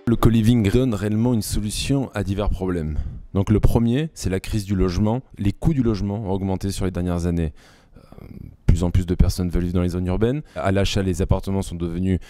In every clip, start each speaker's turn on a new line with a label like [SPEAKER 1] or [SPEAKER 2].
[SPEAKER 1] Le co-living donne réellement une solution à divers problèmes. Donc le premier, c'est la crise du logement. Les coûts du logement ont augmenté sur les dernières années. Plus en plus de personnes veulent vivre dans les zones urbaines. À l'achat, les appartements sont devenus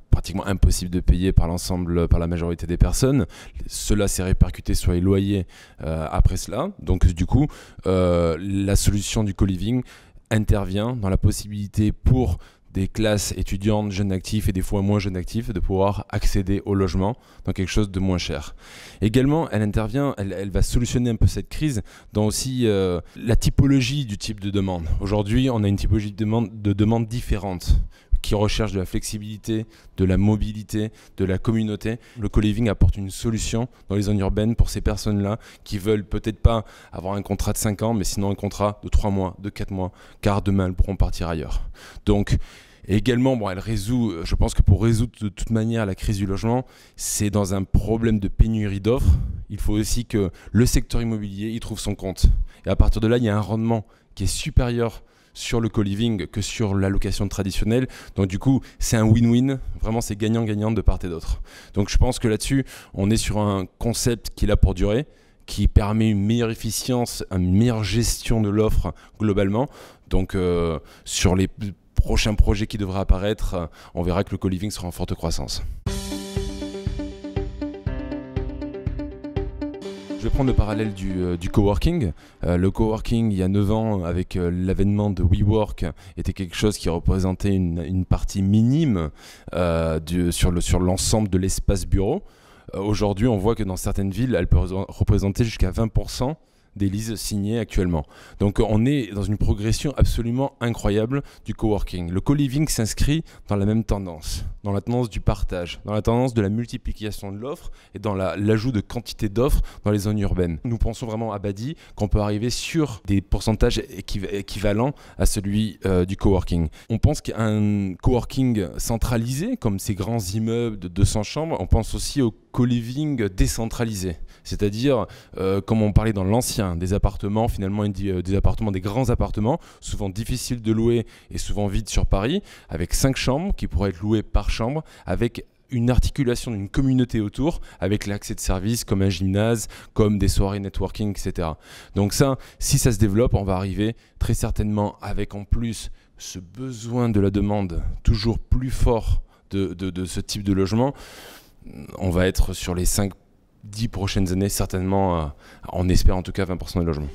[SPEAKER 1] pratiquement impossibles de payer par la majorité des personnes. Cela s'est répercuté sur les loyers après cela. Donc du coup, la solution du co-living intervient dans la possibilité pour des classes étudiantes, jeunes actifs et des fois moins jeunes actifs de pouvoir accéder au logement dans quelque chose de moins cher. Également, elle intervient, elle va solutionner un peu cette crise dans aussi la typologie du type de demande. Aujourd'hui, on a une typologie de demande différente qui recherche de la flexibilité, de la mobilité, de la communauté. Le co-living apporte une solution dans les zones urbaines pour ces personnes-là qui veulent peut-être pas avoir un contrat de 5 ans, mais sinon un contrat de 3 mois, de 4 mois, car demain elles pourront partir ailleurs. Donc, et également, elle résout, je pense que pour résoudre de toute manière la crise du logement, c'est dans un problème de pénurie d'offres. Il faut aussi que le secteur immobilier y trouve son compte. Et à partir de là, il y a un rendement qui est supérieur sur le co-living que sur la location traditionnelle. Donc du coup, c'est un win-win. Vraiment, c'est gagnant-gagnant de part et d'autre. Donc je pense que là-dessus, on est sur un concept qui est là pour durer, qui permet une meilleure efficience, une meilleure gestion de l'offre globalement. Donc sur les prochains projets qui devraient apparaître, on verra que le co-living sera en forte croissance. Je vais prendre le parallèle du coworking. Le coworking, il y a 9 ans, avec l'avènement de WeWork, était quelque chose qui représentait une partie minime sur l'ensemble de l'espace bureau. Aujourd'hui, on voit que dans certaines villes, elle peut représenter jusqu'à 20% des leases signées actuellement. Donc on est dans une progression absolument incroyable du coworking. Le co-living s'inscrit dans la même tendance, dans la tendance du partage, dans la tendance de la multiplication de l'offre et dans l'ajout de quantité d'offres dans les zones urbaines. Nous pensons vraiment à Badi qu'on peut arriver sur des pourcentages équivalents à celui du coworking. On pense qu'un coworking centralisé, comme ces grands immeubles de 200 chambres, on pense aussi au co-living décentralisé. C'est-à-dire, comme on parlait dans l'ancien, des appartements, finalement des grands appartements, souvent difficiles de louer et souvent vides sur Paris, avec 5 chambres qui pourraient être louées par chambre, avec une articulation d'une communauté autour, avec l'accès de services comme un gymnase, comme des soirées networking, etc. Donc ça, si ça se développe, on va arriver très certainement avec en plus ce besoin de la demande toujours plus fort de ce type de logement. On va être sur les 5-10 prochaines années, certainement, on espère en tout cas 20% des logements.